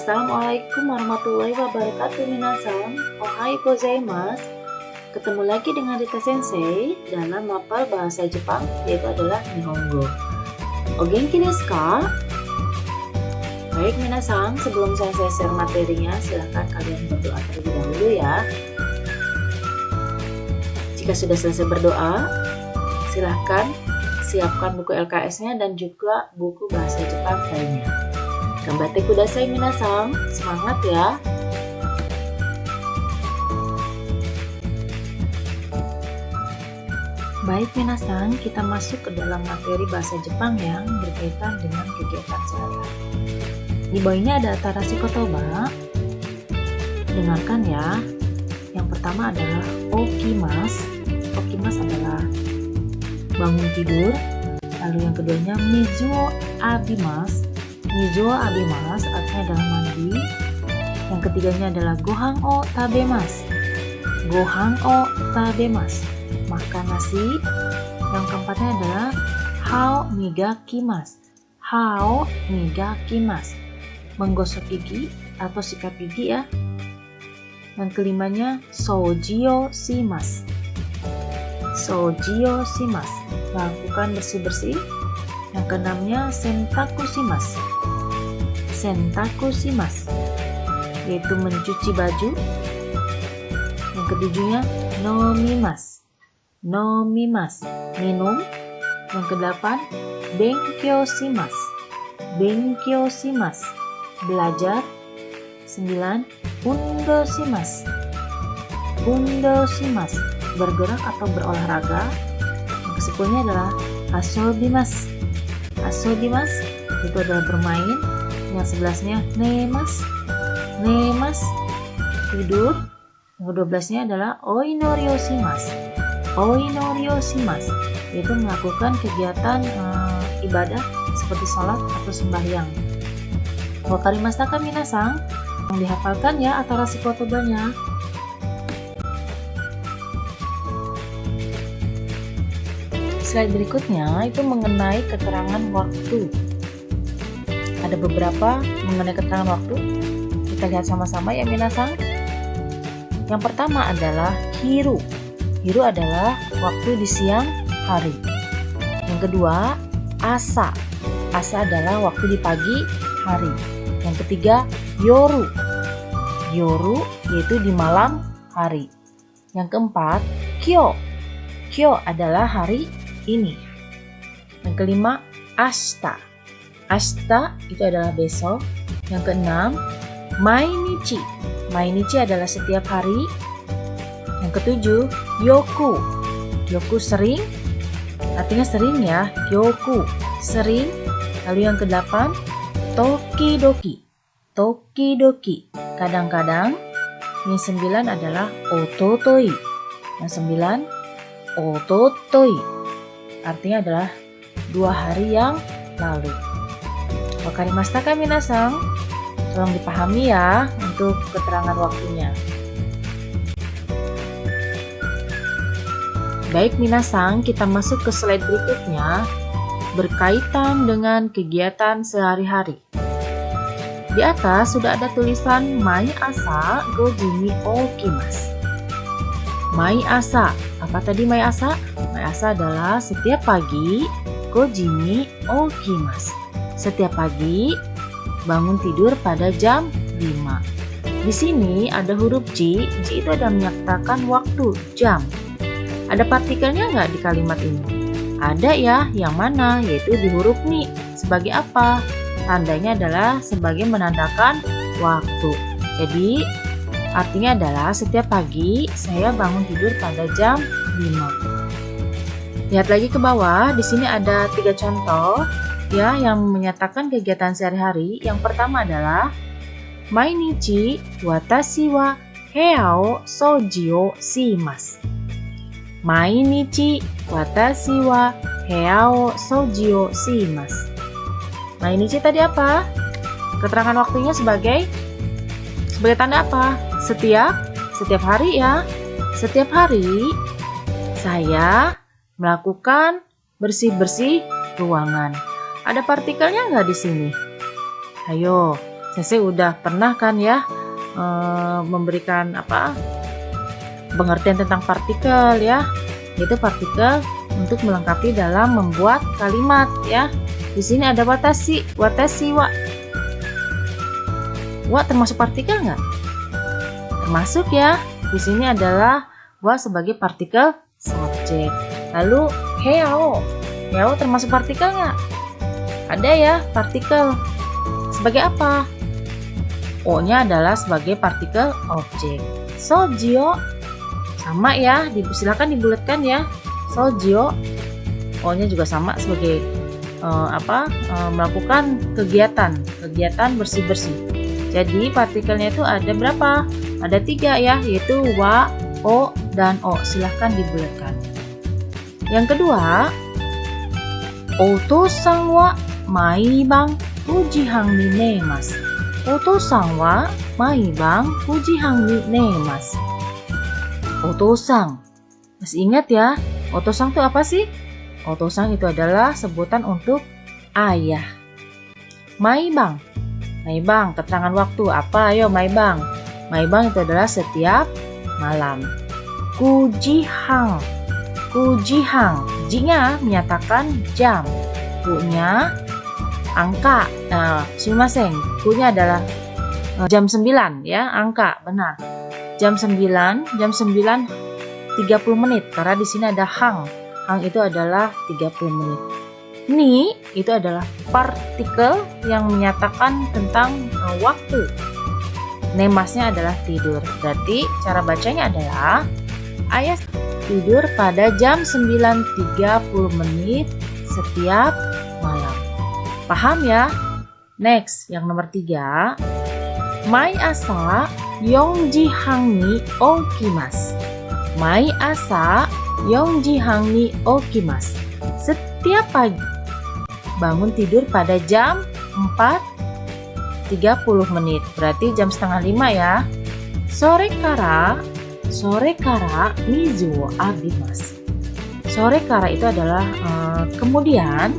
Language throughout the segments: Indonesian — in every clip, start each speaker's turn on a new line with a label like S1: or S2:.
S1: Assalamualaikum warahmatullahi wabarakatuh minasan. Ohayou gozaimasu. Ketemu lagi dengan Rita Sensei dalam mapel bahasa Jepang, yaitu adalah Nihongo. O genki desu ka? Baik minasan, sebelum saya share materinya, silahkan kalian berdoa terlebih dahulu ya. Jika sudah selesai berdoa, silahkan siapkan buku LKS-nya dan juga buku bahasa Jepang lainnya. Gambate kudasai minasan, semangat ya. Baik minasan, kita masuk ke dalam materi bahasa Jepang yang berkaitan dengan kegiatan sehari-hari. Di bawah ini ada Atarashi Kotoba. Dengarkan ya. Yang pertama adalah okimasu. Okimasu adalah bangun tidur. Lalu yang keduanya mizu abimasu. Mizu abimasu artinya adalah mandi. Yang ketiganya adalah gohan o tabemasu. Gohan o tabemasu, makan nasi. Yang keempatnya adalah hao migakimasu. Hao migakimasu, menggosok gigi atau sikat gigi ya. Yang kelimanya soujio shimasu. Soujio shimasu, lakukan bersih-bersih. Yang keenamnya sentaku shimasu. Sentaku shimasu, yaitu mencuci baju. Yang ketujuhnya nomimasu. Nomimasu, minum. Yang kedelapan benkyou shimasu. Benkyou shimasu, belajar. 9. Undo shimasu. Undo shimasu, bergerak atau berolahraga. Yang ke-10-nya adalah asobimasu. Asobimasu itu adalah bermain. Yang 11-nya nemasu. Nemasu, tidur. Yang ke-12-nya adalah oinori o shimasu. Oinori o shimasu, yaitu melakukan kegiatan ibadah seperti sholat atau sembahyang. Wakarimashita ka minasan? Yang dihafalkan ya Atarashi Kotobanya. Slide berikutnya itu mengenai keterangan waktu. Ada beberapa mengenai keterangan waktu. Kita lihat sama-sama ya minasan. Yang pertama adalah hiru. Hiru adalah waktu di siang hari. Yang kedua, asa. Asa adalah waktu di pagi hari. Yang ketiga, yoru. Yoru yaitu di malam hari. Yang keempat, kyo. Kyo adalah hari ini. Yang kelima, ashita. Ashita itu adalah besok. Yang keenam, mainichi. Mainichi adalah setiap hari. Yang ketujuh, yoku. Yoku sering, artinya sering ya. Yoku sering. Lalu yang kedelapan, tokidoki. Tokidoki, kadang-kadang. Yang 9 adalah ototoi. Yang 9, ototoi, artinya adalah 2 hari yang lalu. Wakarimashita ka minasan? Tolong dipahami ya untuk keterangan waktunya. Baik minasan, kita masuk ke slide berikutnya berkaitan dengan kegiatan sehari-hari. Di atas sudah ada tulisan mai asa gojimi okimasu. Mai asa, apa tadi mai asa? Mai asa adalah setiap pagi gojimi okimasu. Setiap pagi bangun tidur pada jam 5. Di sini ada huruf J. J itu ada menyatakan waktu, jam. Ada partikelnya nggak di kalimat ini? Ada ya, yang mana? Yaitu di huruf ni. Sebagai apa? Tandanya adalah sebagai menandakan waktu. Jadi, artinya adalah setiap pagi saya bangun tidur pada jam 5. Lihat lagi ke bawah, di sini ada 3 contoh ya yang menyatakan kegiatan sehari-hari. Yang pertama adalah mainichi watashi wa heya o souji o shimasu. Mainichi watashi wa heya o souji o shimasu. Mainichi tadi apa? Keterangan waktunya sebagai tanda apa? Setiap hari ya. Setiap hari saya melakukan bersih-bersih ruangan. Ada partikelnya nggak di sini? Ayo, Sensei udah pernah kan ya memberikan pengertian tentang partikel ya, yaitu partikel untuk melengkapi dalam membuat kalimat ya. Di sini ada watashi, wa. Wa termasuk partikel nggak? Termasuk ya. Di sini adalah wa sebagai partikel subjek. Lalu heao termasuk partikel nggak? Ada ya partikel. Sebagai apa? O-nya adalah sebagai partikel objek. Sojio sama ya, silakan dibulatkan ya. Sojio, O-nya juga sama sebagai melakukan kegiatan bersih-bersih. Jadi partikelnya itu ada berapa? Ada 3 ya, yaitu wa, o, dan o. Silahkan dibulatkan. Yang kedua, oto-san wa maiban fujihang ni nemasu. Oto-san wa maiban fujihang ni nemasu. Oto-san. Masih ingat ya? Oto-san itu apa sih? Oto-san itu adalah sebutan untuk ayah. Maibang, keterangan waktu. Apa? Ayo maibang. Maibang itu adalah setiap malam. Kujihang. Ji-nya menyatakan jam. Ku-nya angka. Sumimasen. Ku-nya adalah jam 9 ya, angka, benar. Jam 9 30 menit karena di sini ada hang. Hang itu adalah 30 menit. Ni itu adalah partikel yang menyatakan tentang waktu. Nemasnya adalah tidur. Berarti cara bacanya adalah ayah tidur pada jam 9.30 menit setiap malam. Paham ya? Next, yang nomor 3. Mai asa yongji hang ni okimasu. Mai asa yongji hang ni okimasu. Setiap pagi bangun tidur pada jam 4.30 menit. Berarti jam setengah 5 ya. Sore kara mizu wo abimasu. Sore kara itu adalah kemudian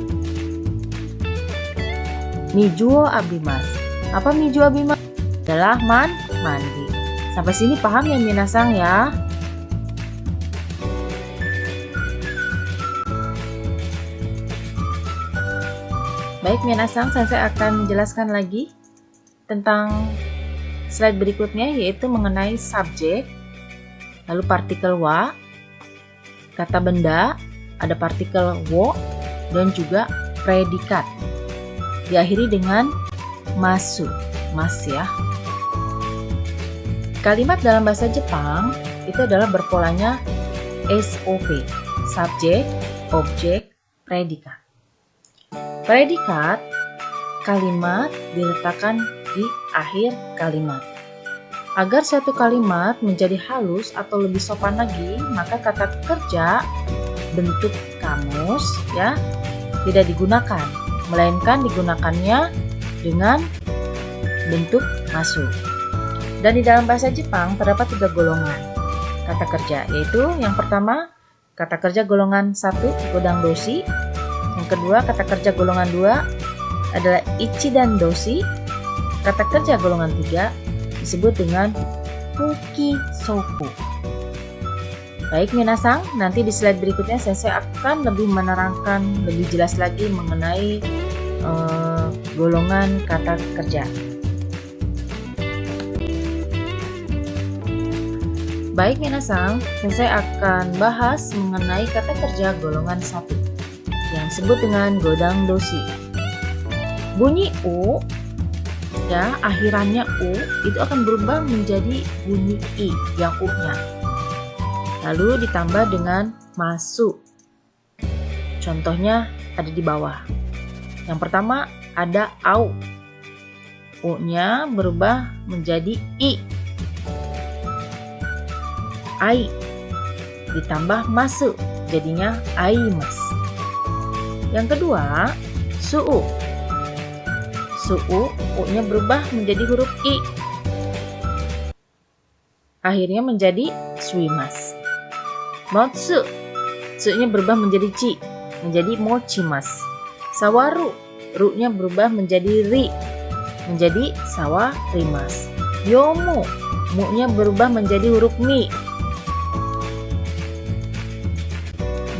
S1: mizu wo abimasu. Apa mizu abimasu? Adalah mandi. Sampai sini paham ya minasang ya? Baik minasang, saya akan jelaskan lagi tentang slide berikutnya, yaitu mengenai subjek, lalu partikel wa, kata benda, ada partikel wo, dan juga predikat. Diakhiri dengan masu, mas ya. Kalimat dalam bahasa Jepang itu adalah berpolanya SOP, subjek, objek, predikat. Predikat kalimat diletakkan di akhir kalimat. Agar suatu kalimat menjadi halus atau lebih sopan lagi, maka kata kerja bentuk kamus ya tidak digunakan, melainkan digunakannya dengan bentuk masu. Dan di dalam bahasa Jepang terdapat 3 golongan kata kerja, yaitu yang pertama kata kerja golongan 1 godang doshi. Yang kedua, kata kerja golongan 2 adalah ichi dan doshi. Kata kerja golongan 3 disebut dengan fuki soku. Baik minasang, nanti di slide berikutnya saya akan lebih menerangkan lebih jelas lagi mengenai golongan kata kerja. Baik minasang, saya akan bahas mengenai kata kerja golongan 1 yang disebut dengan godang doshi. Bunyi u ya, akhirannya u itu akan berubah menjadi bunyi i yang u-nya. Lalu ditambah dengan masu. Contohnya ada di bawah. Yang pertama ada au. U-nya berubah menjadi i. Ai. Ditambah masu, jadinya aimasu. Yang kedua, su'u. Su'u, u-nya berubah menjadi huruf i. Akhirnya menjadi suimasu. Motsu, su-nya berubah menjadi ci, menjadi mochimasu. Sawaru, ru-nya berubah menjadi ri. menjadi sawarimas. Yomu, mu-nya berubah menjadi huruf mi.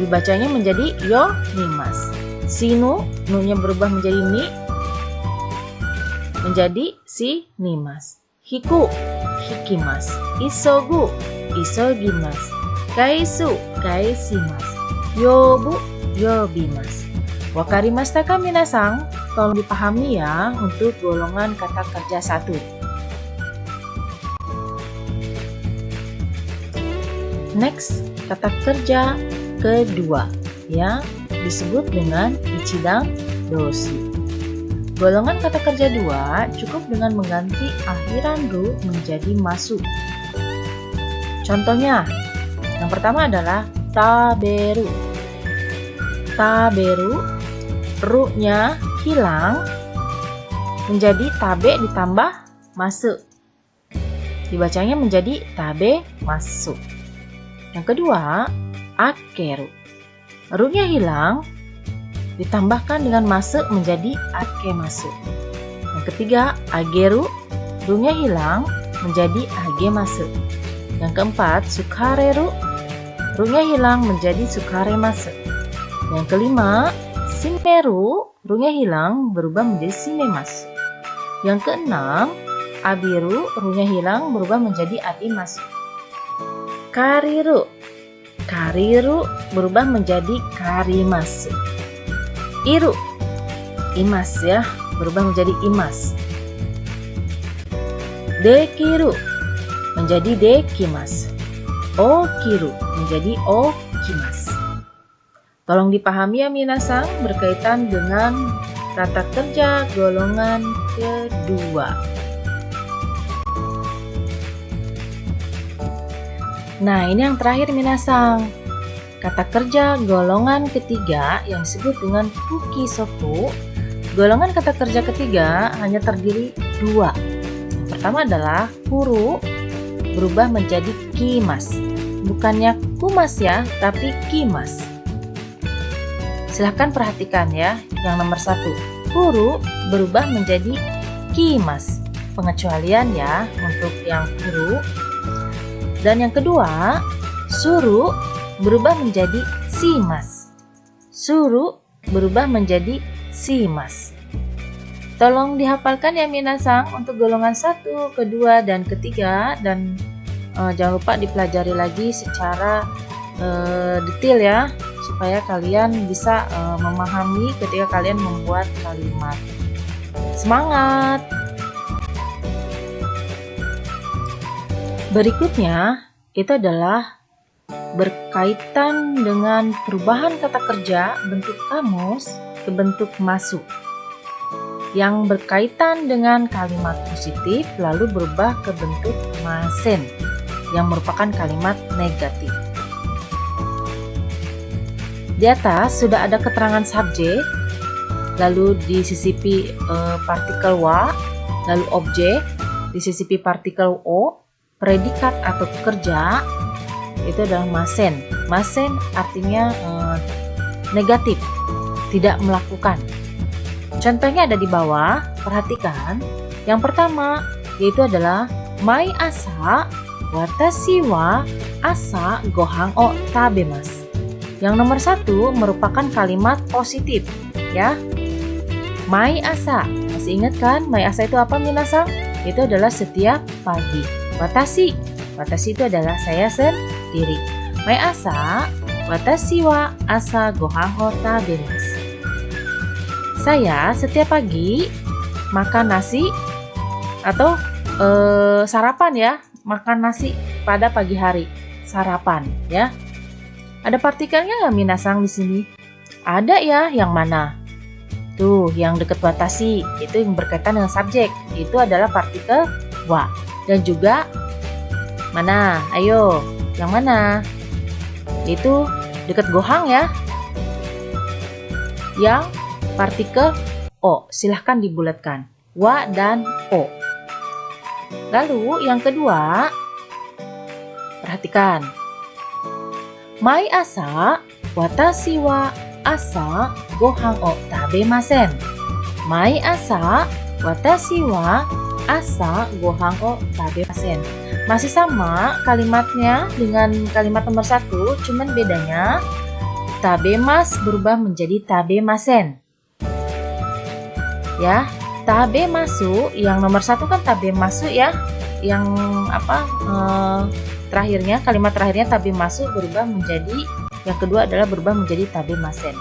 S1: Dibacanya menjadi yonimas. Sinu, nu-nya berubah menjadi ni, menjadi sinimas. Hiku, hikimas. Isogu, isogimas. Kaisu, kaisimas. Yobu, yobimas. Wakarimashita ka minasang? Tolong dipahami ya untuk golongan kata kerja 1. Next, kata kerja kedua ya, disebut dengan ichidang doshi. Golongan kata kerja 2 cukup dengan mengganti akhiran ru menjadi masu. Contohnya, yang pertama adalah taberu. Taberu, ru-nya hilang menjadi tabe ditambah masu. Dibacanya menjadi tabe masu. Yang kedua, akeru. Ru-nya hilang ditambahkan dengan masu menjadi akemasu. Yang ketiga, ageru. Ru-nya hilang menjadi agemasu. Yang keempat, sukareru. Ru-nya hilang menjadi sukaremasu. Yang kelima, shimeru. Ru-nya hilang berubah menjadi shimemasu. Yang keenam, abiru. Ru-nya hilang berubah menjadi abimasu. Kariru. Kariru berubah menjadi karimasu. Iru. Imas ya, berubah menjadi imas. Dekiru menjadi dekimas. Okiru menjadi okimas. Tolong dipahami ya minasang, berkaitan dengan kata kerja golongan kedua. Nah, ini yang terakhir minasang. Kata kerja golongan ketiga yang disebut dengan fukisoku. Golongan kata kerja ketiga hanya terdiri 2. Yang pertama adalah kuru, berubah menjadi kimas. Bukannya kumas ya, tapi kimas. Silahkan perhatikan ya, yang nomor 1, kuru berubah menjadi kimas. Pengecualian ya untuk yang kuru. Dan yang kedua, suru berubah menjadi simas. Suru berubah menjadi simas. Tolong dihafalkan ya minasang untuk golongan 1, kedua, dan ketiga. Dan jangan lupa dipelajari lagi secara detail ya, supaya kalian bisa memahami ketika kalian membuat kalimat. Semangat! Berikutnya itu adalah berkaitan dengan perubahan kata kerja bentuk kamus ke bentuk masu. Yang berkaitan dengan kalimat positif lalu berubah ke bentuk masen yang merupakan kalimat negatif. Di atas sudah ada keterangan subjek, lalu disisipi partikel wa, lalu objek, disisipi partikel o, predikat atau kerja, itu adalah masen. Masen artinya negatif, tidak melakukan. Contohnya ada di bawah, perhatikan. Yang pertama yaitu adalah mai asa watashi wa asa gohan o tabemasu. Yang nomor 1 merupakan kalimat positif ya. Mai asa, masih ingat kan mai asa itu apa minasang? Itu adalah setiap pagi. Watashi, watashi itu adalah saya sendiri. Mai asa watashi wa asa gohan o tabemasu. Saya setiap pagi makan nasi atau sarapan ya, makan nasi pada pagi hari, sarapan ya. Ada partikelnya nggak minasang di sini? Ada ya, yang mana? Tuh, yang dekat watashi itu yang berkaitan dengan subjek, itu adalah partikel wa. Dan juga mana? Ayo, yang mana? Itu dekat gohang ya. Yang partikel o, silahkan dibulatkan, wa dan o. Lalu yang kedua, perhatikan. Mai asa watashi wa asa gohan o tabemasen. Mai asa Watashi wa asa gohan o tabemasen. Masih sama kalimatnya dengan kalimat nomor 1, cuman bedanya tabemas berubah menjadi tabemasen. Ya, tabemasu yang nomor 1 kan tabemasu ya. Yang terakhirnya, kalimat terakhirnya tabemasu berubah menjadi, yang kedua adalah berubah menjadi tabemasen.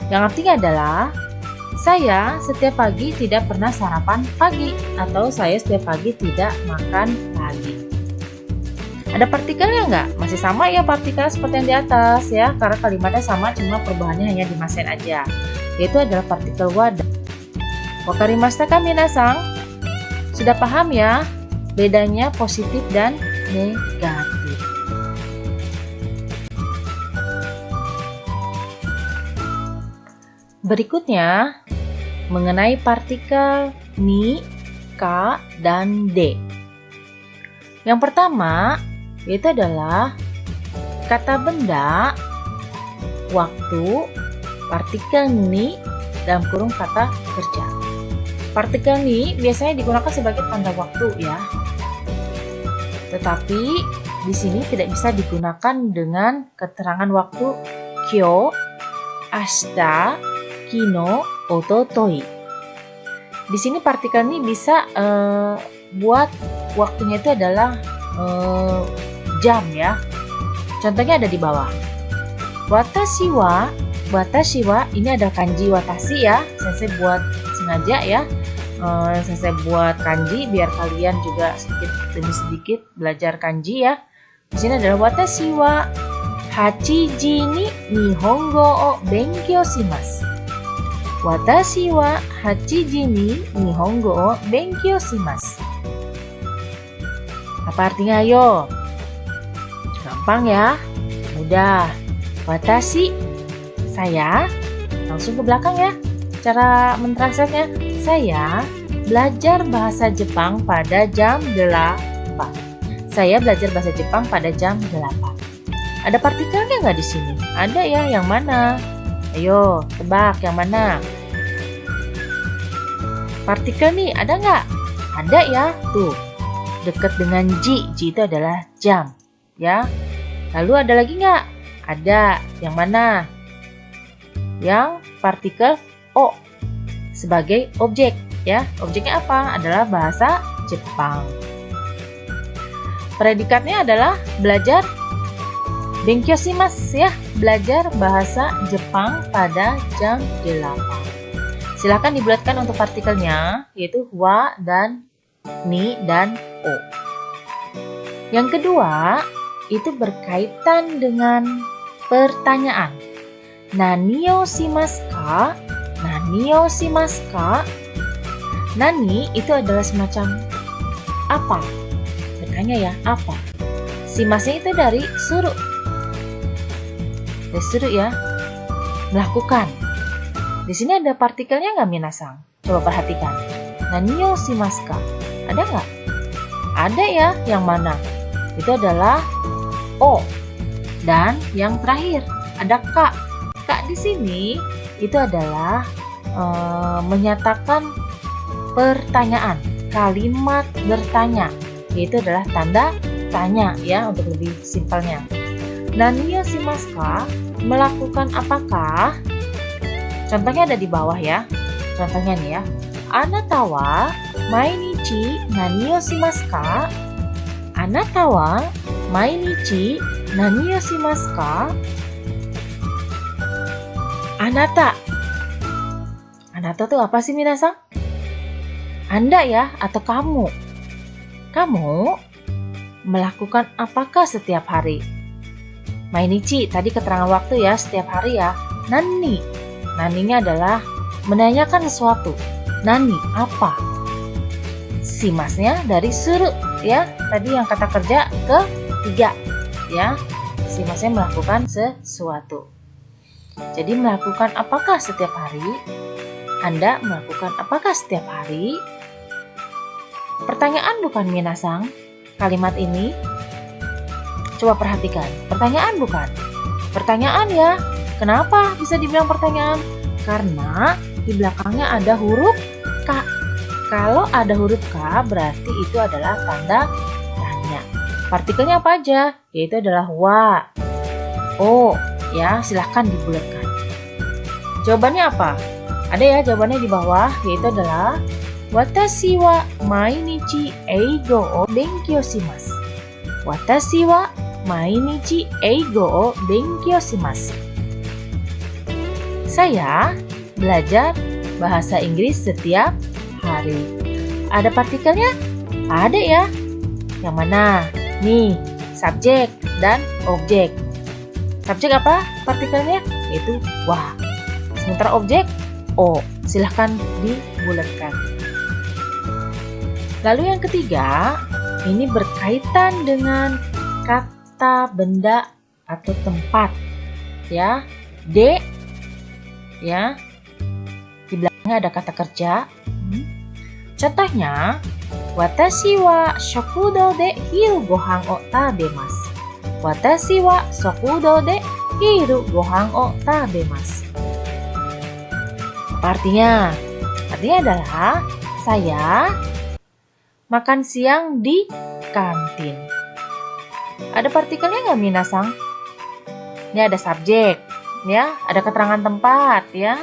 S1: Yang artinya adalah saya setiap pagi tidak pernah sarapan pagi, atau saya setiap pagi tidak makan pagi. Ada partikelnya nggak? Masih sama ya partikel seperti yang di atas ya, karena kalimatnya sama, cuma perubahannya hanya di masen aja. Yaitu adalah partikel wada. Wakarimashita ka minasang? Sudah paham ya bedanya positif dan negatif. Berikutnya mengenai partikel ni, ka, dan de. Yang pertama yaitu adalah kata benda, waktu, partikel ni, dalam kurung kata kerja. Partikel ni biasanya digunakan sebagai tanda waktu ya. Tetapi di sini tidak bisa digunakan dengan keterangan waktu kyo, ashita, kino, ototoi. Di sini partikel ini bisa buat waktunya itu adalah jam ya. Contohnya ada di bawah. Watashi wa ini ada kanji watashi ya. Sensei buat sengaja ya. Sensei buat kanji biar kalian juga sedikit demi sedikit belajar kanji ya. Di sini adalah watashi wa 8 ji ni nihongo o benkyou shimasu. Watashi wa 8 ji ni nihongo o benkyou shimasu. Apa artinya ayo? Gampang ya? Mudah. Watashi, saya. Langsung ke belakang ya. Cara mentranslate-nya, saya belajar bahasa Jepang pada jam 8. Saya belajar bahasa Jepang pada jam 8. Ada partikelnya nggak di sini? Ada ya, yang mana? Ayo, tebak yang mana? Partikel nih, ada nggak? Ada ya, tuh. Dekat dengan ji itu adalah jam, ya. Lalu ada lagi nggak? Ada, yang mana? Yang partikel o sebagai objek, ya. Objeknya apa? Adalah bahasa Jepang. Predikatnya adalah belajar benkyou shimasu ya, belajar bahasa Jepang pada jam 8. Silakan dibulatkan untuk partikelnya, yaitu wa dan ni dan o. Yang kedua, itu berkaitan dengan pertanyaan. Nani o shimasu ka? Nani o shimasu ka? Nani itu adalah semacam apa? Bertanya ya, apa? Shimasu itu dari suru. Desuru ya, melakukan. Di sini ada partikelnya nggak minasang? Coba perhatikan. Nani o shimasu ka? Ada nggak? Ada ya, yang mana? Itu adalah o. Dan yang terakhir ada ka. Ka di sini itu adalah menyatakan pertanyaan, kalimat bertanya. Yaitu adalah tanda tanya ya, untuk lebih simpelnya. Nani o shimasu ka? Melakukan apakah? Contohnya ada di bawah ya. Contohnya nih ya. Anata wa mainichi nani o shimasu ka? Anata wa mainichi nani o shimasu ka? Anata. Anata tuh apa sih minasang? Anda ya, atau kamu. Kamu melakukan apakah setiap hari? Mainichi, tadi keterangan waktu ya, setiap hari ya. Nani. Naninya adalah menanyakan sesuatu. Nani, apa? Shimasnya dari suru ya. Tadi yang kata kerja ketiga ya. Shimasnya melakukan sesuatu. Jadi melakukan apakah setiap hari? Anda melakukan apakah setiap hari? Pertanyaan bukan minasang kalimat ini? Coba perhatikan. Pertanyaan bukan? Pertanyaan ya. Kenapa bisa dibilang pertanyaan? Karena di belakangnya ada huruf K. Kalau ada huruf K berarti itu adalah tanda tanya. Partikelnya apa aja? Yaitu adalah wa, o, ya silahkan dibulatkan. Jawabannya apa? Ada ya jawabannya di bawah, yaitu adalah watashi wa mainichi eigo o benkyou shimasu. Watashi wa mainichi eigo o benkyou shimasu. Saya belajar bahasa Inggris setiap hari. Ada partikelnya? Ada ya. Yang mana? Nih, subjek dan objek. Subjek apa partikelnya? Yaitu wa. Sementara objek o. Silahkan dibulatkan. Lalu yang ketiga, ini berkaitan dengan kata, benda, atau tempat. Ya, D. Ya, di belakangnya ada kata kerja. Contohnya, watashi wa shokudo de hiru gohan o tabemasu. Watashi wa shokudo de hiru gohan o tabemasu. Apa artinya? Artinya adalah saya makan siang di kantin. Ada partikelnya nggak, minasang? Ini ada subjek, ya, ada keterangan tempat, ya,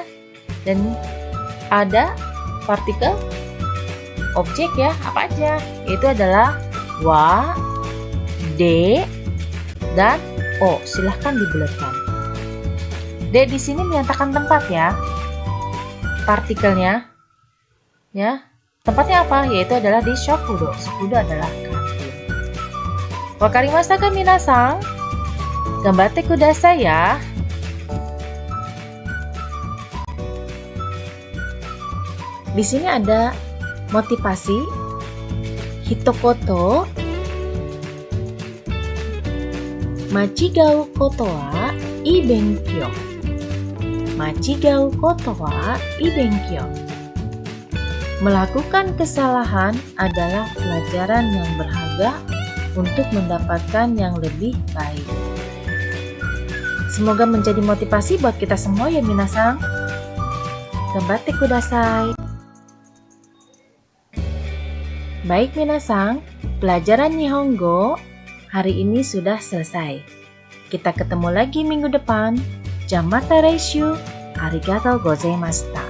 S1: dan ada partikel objek, ya, apa aja? Itu adalah wa, d, dan o. Silahkan dibulatkan. D di sini menyatakan tempat, ya. Partikelnya, ya, tempatnya apa? Yaitu adalah di shokudo. Shokudo adalah kantin. Wakarimashita ka minasang? Gambatte kudasai ya. Di sini ada motivasi, hitokoto, machigau koto wa ii benkyou. Machigau koto wa ii benkyou. Melakukan kesalahan adalah pelajaran yang berharga untuk mendapatkan yang lebih baik. Semoga menjadi motivasi buat kita semua ya minasang. Gambatte kudasai. Baik minasang, pelajaran Nihongo hari ini sudah selesai. Kita ketemu lagi minggu depan. Jamata reishu. Arigatou gozaimashita.